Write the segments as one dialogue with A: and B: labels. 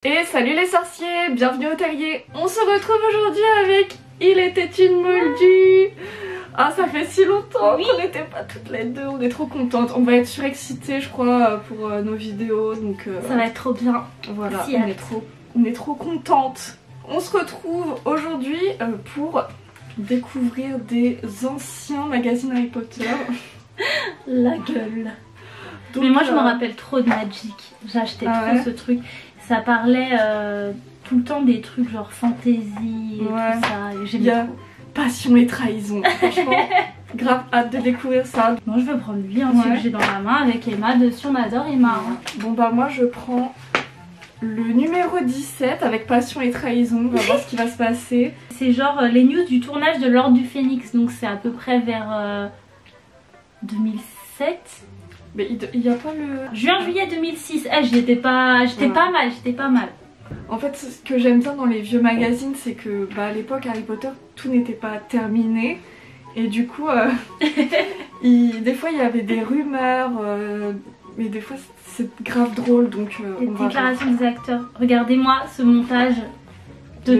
A: Et salut les sorciers, bienvenue au terrier. On se retrouve aujourd'hui avec Il était une Moldue. Ah, ça fait si longtemps qu'on n'était pas toutes les deux, on est trop contentes. On va être surexcités je crois pour nos vidéos, donc
B: ça va être trop bien.
A: Voilà, on est trop contentes. On se retrouve aujourd'hui pour découvrir des anciens magazines Harry Potter.
B: La gueule.
A: Donc,
B: mais moi je me rappelle trop de Magic, j'achetais trop ce truc. Ça parlait tout le temps des trucs genre fantasy et tout ça.
A: Il y a passion et trahison. Franchement, grave hâte de découvrir ça.
B: Moi je vais prendre lui, celui que j'ai dans la main avec Emma. Dessus on adore Emma.
A: Bon bah moi je prends le numéro 17 avec passion et trahison. On va voir ce qui va se passer.
B: C'est genre les news du tournage de l'Ordre du Phénix. Donc c'est à peu près vers 2007.
A: Mais il n'y a pas le...
B: Juin-juillet 2006, j'étais pas mal.
A: En fait, ce que j'aime bien dans les vieux magazines, c'est que à l'époque, Harry Potter, tout n'était pas terminé. Et du coup, des fois, il y avait des rumeurs, mais des fois, c'est grave drôle. Donc,
B: les déclarations des acteurs. Regardez-moi ce montage de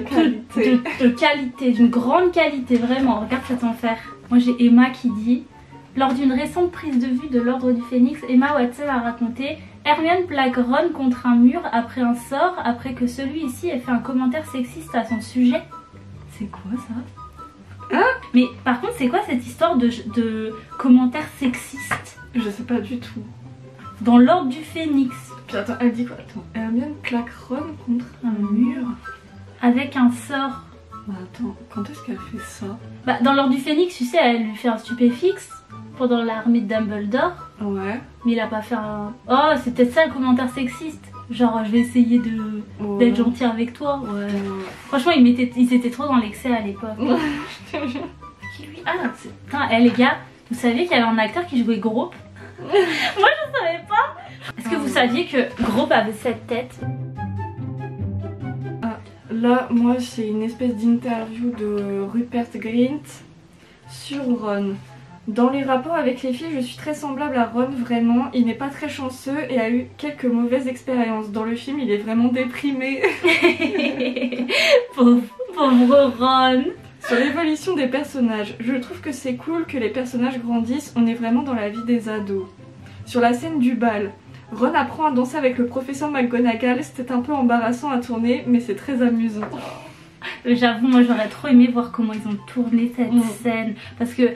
B: qualité, d'une grande qualité, vraiment. Regarde cet enfer. Moi, j'ai Emma qui dit... Lors d'une récente prise de vue de l'Ordre du Phénix, Emma Watson a raconté « Hermione plaque Ron contre un mur après un sort, après que celui-ci ait fait un commentaire sexiste à son sujet. » C'est quoi ça? Hein? Mais par contre, c'est quoi cette histoire de commentaires sexistes?
A: Je sais pas du tout.
B: Dans l'Ordre du Phénix.
A: Puis attends, elle dit quoi? Attends, Hermione plaque Ron contre un mur
B: avec un sort.
A: Bah attends, quand est-ce qu'elle fait ça?
B: Bah dans l'Ordre du Phénix, tu sais, elle lui fait un stupéfixe pendant l'armée de Dumbledore.
A: Ouais.
B: Mais il a pas fait un... Oh, c'est peut-être ça le commentaire sexiste. Genre, je vais essayer d'être gentil avec toi. Ouais. Franchement, ils étaient trop dans l'excès à l'époque. Qui lui... Ah, putain, les gars, vous saviez qu'il y avait un acteur qui jouait Grope? Moi, je savais pas. Est-ce que vous saviez que Grope avait cette tête?
A: Là, moi, c'est une espèce d'interview de Rupert Grint sur Ron. Dans les rapports avec les filles, je suis très semblable à Ron, vraiment. Il n'est pas très chanceux et a eu quelques mauvaises expériences. Dans le film, il est vraiment déprimé.
B: Pauvre Ron.
A: Sur l'évolution des personnages, je trouve que c'est cool que les personnages grandissent. On est vraiment dans la vie des ados. Sur la scène du bal, Ron apprend à danser avec le professeur McGonagall. C'était un peu embarrassant à tourner, mais c'est très amusant.
B: J'avoue, moi j'aurais trop aimé voir comment ils ont tourné cette scène. Parce que...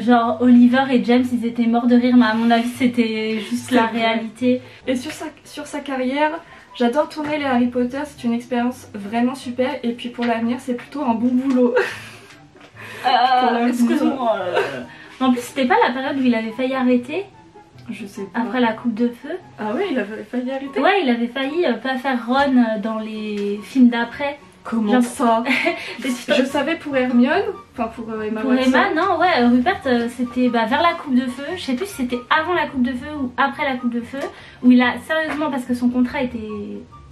B: genre Oliver et James ils étaient morts de rire, mais à mon avis c'était juste la réalité.
A: Et sur sa carrière, j'adore tourner les Harry Potter, c'est une expérience vraiment super. Et puis pour l'avenir c'est plutôt un bon boulot.
B: Excuse-moi. En plus c'était pas la période où il avait failli arrêter?
A: Je sais pas.
B: Après la coupe de feu.
A: Ah ouais, il avait failli arrêter?
B: Ouais, il avait failli pas faire Ron dans les films d'après.
A: Comment ça? Je savais pour Hermione, enfin pour Emma Watson.
B: Pour Emma, non, ouais, Rupert c'était vers la coupe de feu. Je sais plus si c'était avant la coupe de feu ou après la coupe de feu. Où il a sérieusement, parce que son contrat était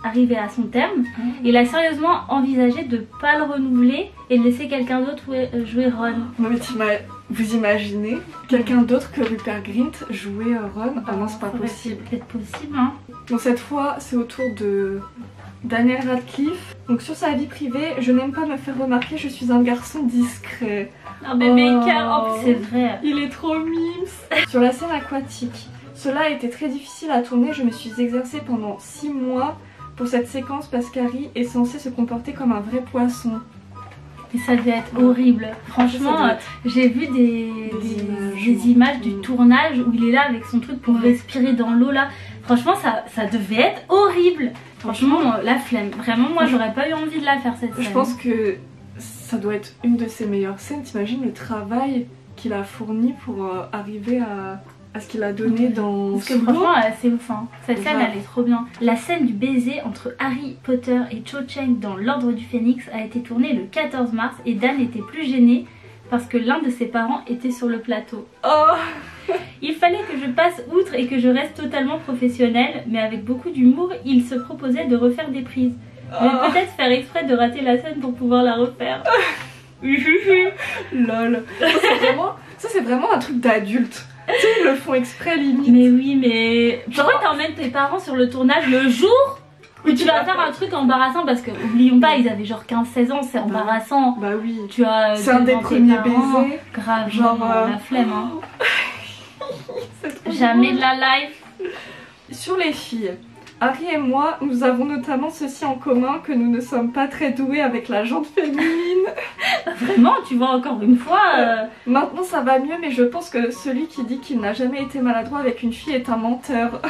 B: arrivé à son terme, il a sérieusement envisagé de pas le renouveler et de laisser quelqu'un d'autre jouer Ron.
A: Non mais vous imaginez quelqu'un d'autre que Rupert Grint jouer Ron? Ah non, c'est pas possible.
B: C'est peut-être possible, hein.
A: Donc cette fois, c'est au tour de... Daniel Radcliffe. Donc sur sa vie privée, je n'aime pas me faire remarquer, je suis un garçon discret.
B: Un bébé cœur, c'est vrai.
A: Il est trop mimes. Sur la scène aquatique, cela a été très difficile à tourner, je me suis exercée pendant 6 mois pour cette séquence parce qu'Harry est censé se comporter comme un vrai poisson.
B: Et ça devait être horrible. Franchement, j'ai vu des images du tournage où il est là avec son truc pour respirer dans l'eau là. Franchement, ça devait être horrible. Franchement, la flemme. Vraiment, moi, j'aurais pas eu envie de la faire cette scène.
A: Je pense que ça doit être une de ses meilleures scènes. T'imagines le travail qu'il a fourni pour arriver à ce qu'il a donné dans...
B: Parce que franchement, c'est ouf. Hein. Cette scène, elle est trop bien. La scène du baiser entre Harry Potter et Cho Chang dans l'Ordre du Phénix a été tournée le 14 mars et Dan était plus gêné parce que l'un de ses parents était sur le plateau.
A: Oh.
B: Il fallait que je passe outre et que je reste totalement professionnelle, mais avec beaucoup d'humour, il se proposait de refaire des prises. Mais peut-être faire exprès de rater la scène pour pouvoir la refaire.
A: Lol. Ça c'est vraiment un truc d'adulte. Tu sais, ils le font exprès limite.
B: Mais oui, mais... Pourquoi t'emmènes tes parents sur le tournage le jour Ou tu vas faire un truc embarrassant parce que, oublions pas, ils avaient genre 15-16 ans, c'est embarrassant.
A: Bah oui.
B: Tu vois,
A: c'est un des premiers baisers.
B: Grave, genre la flemme. Hein. Jamais de la life.
A: Sur les filles, Harry et moi, nous avons notamment ceci en commun, que nous ne sommes pas très doués avec la jante féminine.
B: Vraiment, tu vois, encore une fois...
A: Maintenant ça va mieux, mais je pense que celui qui dit qu'il n'a jamais été maladroit avec une fille est un menteur.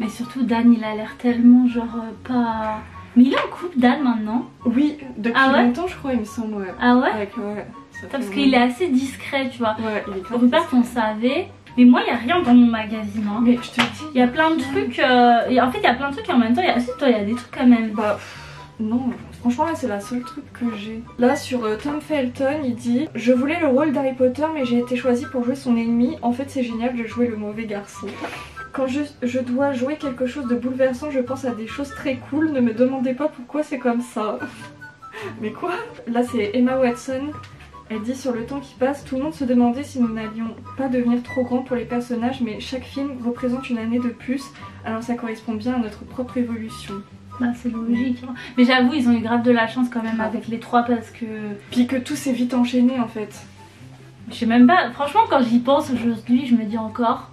B: Mais surtout Dan, il a l'air tellement genre pas... Mais il est en couple, Dan, maintenant?
A: Oui, depuis longtemps je crois, il me semble, ouais.
B: Ah ouais?
A: Ouais.
B: Parce qu'il est assez discret, tu vois.
A: Ouais, il est grave
B: Rupert, on savait... Mais moi, il n'y a rien dans mon magazine. Hein.
A: Mais je te dis...
B: Il y a plein de trucs... En fait, il y a plein de trucs et en même temps, il y a des trucs quand même.
A: Bah... Non, franchement là c'est la seule truc que j'ai. Là sur Tom Felton il dit: je voulais le rôle d'Harry Potter mais j'ai été choisie pour jouer son ennemi. En fait c'est génial de jouer le mauvais garçon. Quand je dois jouer quelque chose de bouleversant je pense à des choses très cool. Ne me demandez pas pourquoi c'est comme ça. Mais quoi? Là c'est Emma Watson. Elle dit: sur le temps qui passe, tout le monde se demandait si nous n'allions pas devenir trop grands pour les personnages, mais chaque film représente une année de plus, alors ça correspond bien à notre propre évolution.
B: Bah c'est logique. Hein. Mais j'avoue, ils ont eu grave de la chance quand même avec les trois parce que...
A: Puis que tout s'est vite enchaîné en fait.
B: Je sais même pas, franchement quand j'y pense aujourd'hui, je me dis encore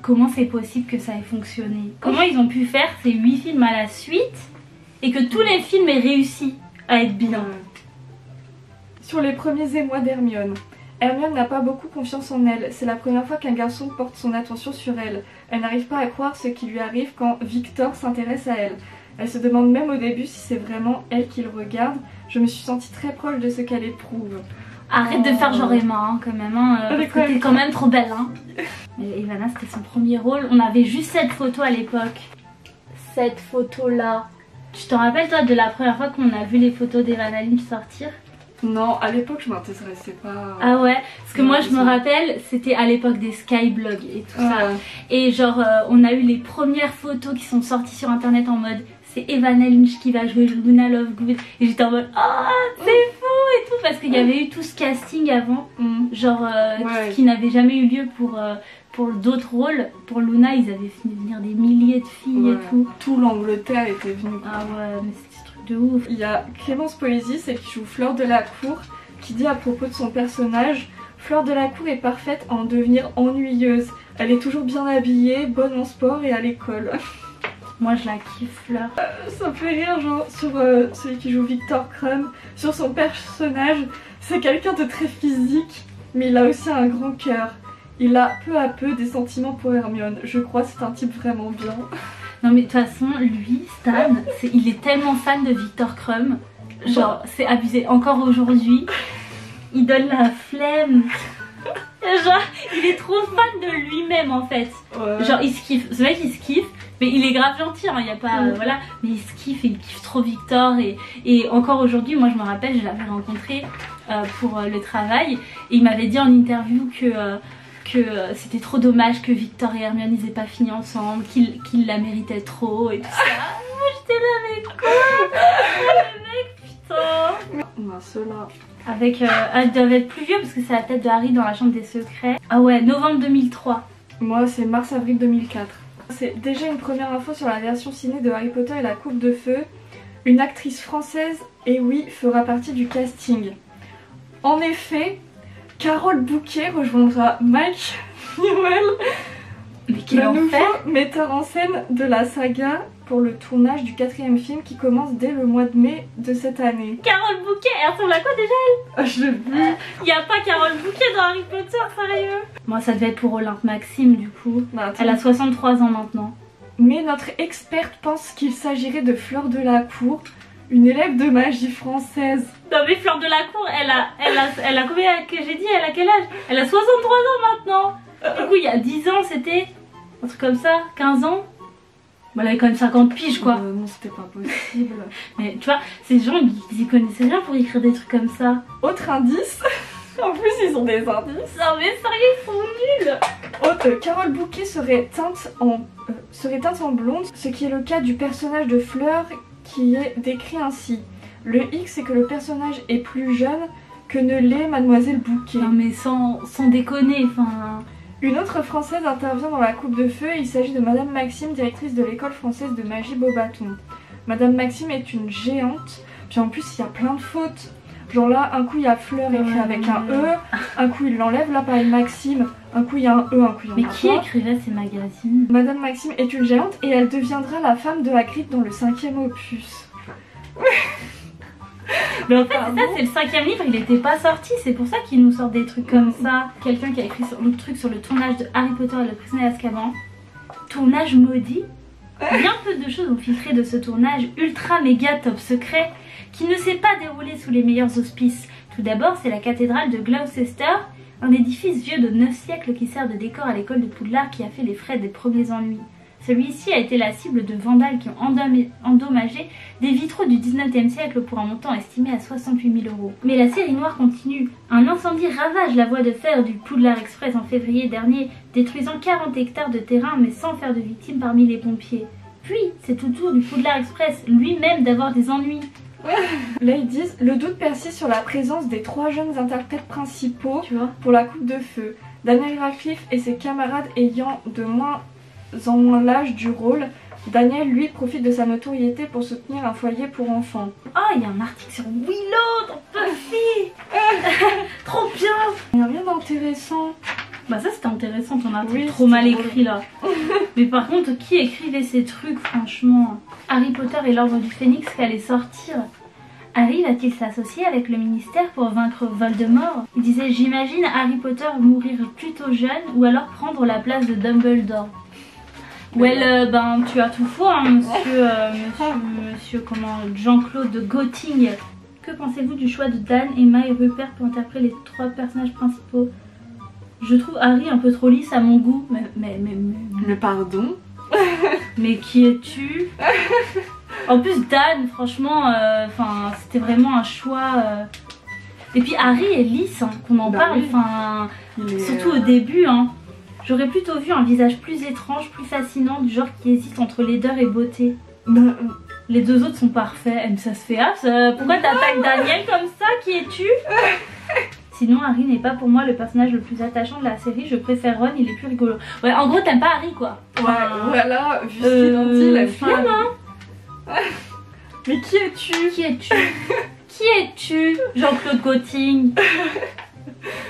B: comment c'est possible que ça ait fonctionné. Comment ils ont pu faire ces 8 films à la suite et que tous les films aient réussi à être bien.
A: Sur les premiers émois d'Hermione. Hermione n'a pas beaucoup confiance en elle. C'est la première fois qu'un garçon porte son attention sur elle. Elle n'arrive pas à croire ce qui lui arrive quand Victor s'intéresse à elle. Elle se demande même au début si c'est vraiment elle qui le regarde. Je me suis sentie très proche de ce qu'elle éprouve.
B: Arrête de faire genre Emma hein, quand même, hein, parce que t'es quand même trop belle. Hein. Et Ivana c'était son premier rôle. On avait juste cette photo à l'époque. Cette photo là. Tu te rappelles toi de la première fois qu'on a vu les photos d'Evanna Lynch sortir?
A: Non, à l'époque je m'intéressais pas.
B: Ah ouais, parce que moi je me rappelle, c'était à l'époque des skyblogs et tout ça. Et genre on a eu les premières photos qui sont sorties sur internet en mode c'est Evanna Lynch qui va jouer Luna Lovegood. Et j'étais en mode oh c'est fou et tout, parce qu'il y avait eu tout ce casting avant, genre ce qui n'avait jamais eu lieu pour d'autres rôles. Pour Luna ils avaient fait venir des milliers de filles et tout.
A: Tout l'Angleterre était venu.
B: Ah ouais mais c'était truc de ouf.
A: Il y a Clémence Poésy, celle qui joue Fleur de la Cour, qui dit à propos de son personnage: Fleur de la Cour est parfaite à en devenir ennuyeuse. Elle est toujours bien habillée, bonne en sport et à l'école.
B: Moi je la kiffe Fleur.
A: Ça me fait rire genre sur celui qui joue Victor Crumb, sur son personnage. C'est quelqu'un de très physique mais il a aussi un grand cœur. Il a peu à peu des sentiments pour Hermione. Je crois c'est un type vraiment bien.
B: Non mais de toute façon lui, Stan, il est tellement fan de Victor Crumb. Genre c'est abusé. Encore aujourd'hui il donne la flemme. Genre il est trop fan de lui-même en fait. Genre il se kiffe. Ce mec il se kiffe. Mais il est grave gentil, hein, y a pas, voilà, mais il se kiffe et il kiffe trop Victor et encore aujourd'hui, moi je me rappelle, je l'avais rencontré pour le travail et il m'avait dit en interview que c'était trop dommage que Victor et Hermione ils aient pas fini ensemble, qu'il la méritait trop et tout ça. Moi j'étais là avec quoi? Le mec putain.
A: On a ceux-là.
B: Avec, ils doivent être plus vieux parce que c'est la tête de Harry dans la chambre des secrets. Ah ouais, novembre 2003.
A: Moi c'est mars-avril 2004. C'est déjà une première info sur la version ciné de Harry Potter et la Coupe de Feu. Une actrice française, et oui, fera partie du casting. En effet, Carole Bouquet rejoindra Mike Newell, le nouveau metteur en scène de la saga, pour le tournage du 4e film qui commence dès le mois de mai de cette année.
B: Carole Bouquet, elle ressemble à quoi déjà elle?
A: Je l'ai vu.
B: Y a pas Carole Bouquet dans Harry Potter, sérieux? Moi ça devait être pour Olympe Maxime du coup. Bah, elle a 63 ans maintenant.
A: Mais notre experte pense qu'il s'agirait de Fleur de la Cour, une élève de magie française.
B: Non mais Fleur de la Cour, elle a combien que j'ai dit? Elle a quel âge? Elle a 63 ans maintenant. Du coup il y a 10 ans c'était un truc comme ça, 15 ans. Bon, elle avait quand même 50 piges quoi.
A: Non c'était pas possible.
B: Mais tu vois, ces gens ils y connaissaient rien pour écrire des trucs comme ça.
A: Autre indice. En plus ils ont des indices.
B: Non mais sérieux ils sont nuls.
A: Autre, Carole Bouquet serait teinte en blonde, ce qui est le cas du personnage de Fleur qui est décrit ainsi. Le hic c'est que le personnage est plus jeune que ne l'est Mademoiselle Bouquet.
B: Non mais sans déconner, enfin...
A: Une autre française intervient dans la coupe de feu, il s'agit de Madame Maxime, directrice de l'école française de magie Beaubaton. Madame Maxime est une géante, puis en plus il y a plein de fautes. Genre là, un coup il y a fleur écrit avec un E, un coup il l'enlève, là pareil Maxime, un coup il y a un E, un coup il y en a
B: Mais qui
A: pas.
B: écrivait ces magazines?
A: Madame Maxime est une géante et elle deviendra la femme de Hagrid dans le 5e opus.
B: Mais en fait, ça, c'est le 5e livre, il n'était pas sorti, c'est pour ça qu'il nous sort des trucs comme ça. Quelqu'un qui a écrit le truc sur le tournage de Harry Potter et le prisonnier d'Azkaban. Tournage maudit. Bien peu de choses ont filtré de ce tournage ultra méga top secret qui ne s'est pas déroulé sous les meilleurs auspices. Tout d'abord, c'est la cathédrale de Gloucester, un édifice vieux de 9 siècles qui sert de décor à l'école de Poudlard qui a fait les frais des premiers ennuis. Celui-ci a été la cible de vandales qui ont endommagé des vitraux du 19e siècle pour un montant estimé à 68 000 €. Mais la série noire continue. Un incendie ravage la voie de fer du Poudlard Express en février dernier, détruisant 40 hectares de terrain mais sans faire de victimes parmi les pompiers. Puis, c'est au tour du Poudlard Express lui-même d'avoir des ennuis.
A: Là ils disent, le doute persiste sur la présence des 3 jeunes interprètes principaux
B: Tu vois,
A: pour la coupe de feu. Daniel Radcliffe et ses camarades ayant de moins en moins l'âge du rôle, Daniel lui profite de sa notoriété pour soutenir un foyer pour enfants.
B: oh, il y a un article sur Willow dans Buffy. Trop bien.
A: Il n'y a rien d'intéressant.
B: Bah ça c'était intéressant ton article,
A: Oui,
B: trop mal
A: c'était
B: écrit là. Mais par contre, qui écrivait ces trucs franchement? Harry Potter et l'Ordre du Phénix qui allait sortir. Harry va-t-il s'associer avec le ministère pour vaincre Voldemort? Il disait, j'imagine Harry Potter mourir plutôt jeune ou alors prendre la place de Dumbledore. Ben tu as tout faux hein, monsieur comment, Jean-Claude Gotting. Que pensez-vous du choix de Dan, Emma et Rupert pour interpréter les 3 personnages principaux? Je trouve Harry un peu trop lisse à mon goût.
A: Mais pardon.
B: Mais qui es-tu? En plus Dan, franchement, c'était vraiment un choix. Et puis Harry est lisse, hein, qu'on en parle.
A: Oui.
B: Surtout au début. Hein. J'aurais plutôt vu un visage plus étrange, plus fascinant, du genre qui hésite entre laideur et beauté. Les 2 autres sont parfaits. Ça se fait pourquoi t'attaques Daniel comme ça? Qui es-tu? Sinon, Harry n'est pas pour moi le personnage le plus attachant de la série. Je préfère Ron, il est plus rigolo. Ouais, en gros, t'aimes pas Harry, quoi.
A: Ouais, voilà, vu ce qu'il en dit, la femme. Mais qui es-tu?
B: Qui es-tu? Qui es-tu? Jean-Claude Gotting.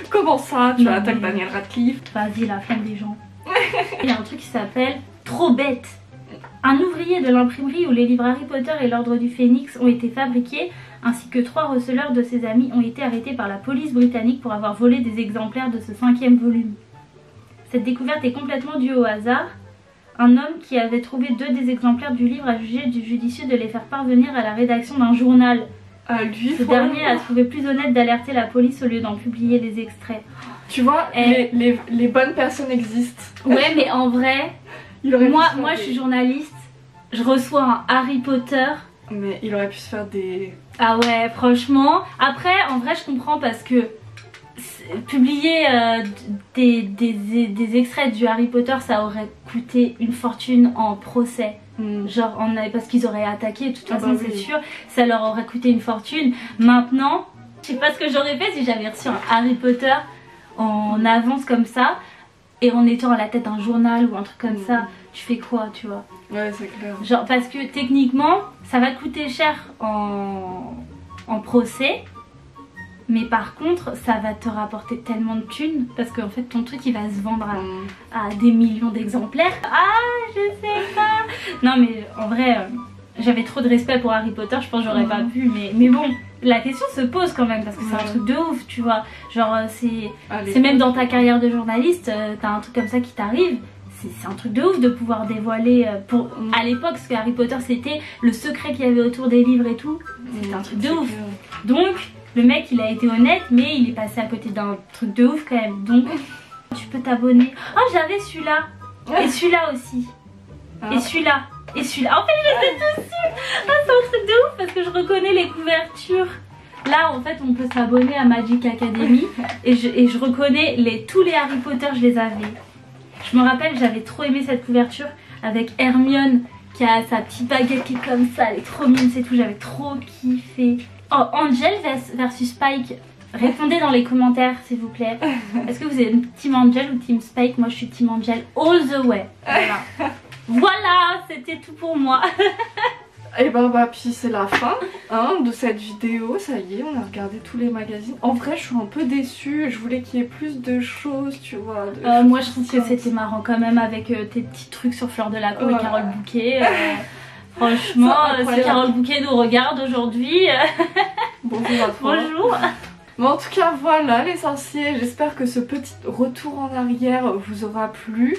A: Comment ça? Tu attaques Daniel Radcliffe?
B: Vas-y, la femme des gens. Il y a un truc qui s'appelle Trop bête. Un ouvrier de l'imprimerie où les livres Harry Potter et l'Ordre du Phénix ont été fabriqués, ainsi que 3 receleurs de ses amis ont été arrêtés par la police britannique pour avoir volé des exemplaires de ce 5e volume. Cette découverte est complètement due au hasard. Un homme qui avait trouvé 2 des exemplaires du livre a jugé du judicieux de les faire parvenir à la rédaction d'un journal. Ce dernier a trouvé plus honnête d'alerter la police au lieu d'en publier les extraits.
A: Tu vois, les bonnes personnes existent.
B: Ouais, mais en vrai, moi je suis journaliste, je reçois un Harry Potter.
A: Mais il aurait pu se faire des...
B: Ah ouais, franchement. Après, en vrai, je comprends parce que publier des extraits du Harry Potter, ça aurait coûté une fortune en procès. Genre, parce qu'ils auraient attaqué, de toute façon, c'est sûr, ça leur aurait coûté une fortune. Maintenant, je sais pas ce que j'aurais fait si j'avais reçu un Harry Potter en avance comme ça et en étant à la tête d'un journal ou un truc comme ça. Tu fais quoi, tu vois?
A: Ouais, c'est clair.
B: Genre, parce que techniquement, ça va te coûter cher en procès. Mais par contre, ça va te rapporter tellement de thunes parce qu'en fait, ton truc, il va se vendre à des millions d'exemplaires. Ah, je sais pas. Non, mais en vrai, j'avais trop de respect pour Harry Potter. Je pense que j'aurais pas pu. Mais bon, la question se pose quand même parce que c'est un truc de ouf, tu vois. Genre, c'est même dans ta carrière de journaliste, t'as un truc comme ça qui t'arrive. C'est un truc de ouf de pouvoir dévoiler à l'époque ce que Harry Potter c'était, le secret qu'il y avait autour des livres et tout. C'était un truc de ouf. Donc le mec il a été honnête mais il est passé à côté d'un truc de ouf quand même. Donc tu peux t'abonner. Oh j'avais celui-là. Et celui-là aussi. Et celui-là. Et celui-là. En fait je les ai tous su. Ah c'est un truc de ouf parce que je reconnais les couvertures. Là en fait on peut s'abonner à Magic Academy et je reconnais tous les Harry Potter, je les avais. Je me rappelle, j'avais trop aimé cette couverture avec Hermione qui a sa petite baguette qui est comme ça, elle est trop mignonne, c'est tout, j'avais trop kiffé. Oh, Angel versus Spike, Répondez dans les commentaires s'il vous plaît. Est-ce que vous êtes Team Angel ou Team Spike? Moi je suis Team Angel all the way. Voilà, voilà, c'était tout pour moi.
A: Et bah puis c'est la fin hein, de cette vidéo, ça y est, on a regardé tous les magazines. En vrai je suis un peu déçue, je voulais qu'il y ait plus de choses, tu vois.
B: Moi je trouve que c'était marrant quand même avec tes petits trucs sur Fleur Delacour et Carole Bouquet. Franchement, si Carole Bouquet nous regarde aujourd'hui,
A: bonjour à toi.
B: Bonjour.
A: Mais en tout cas voilà les sorciers, j'espère que ce petit retour en arrière vous aura plu.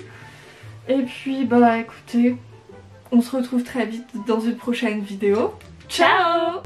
A: Et puis bah écoutez, on se retrouve très vite dans une prochaine vidéo. Ciao!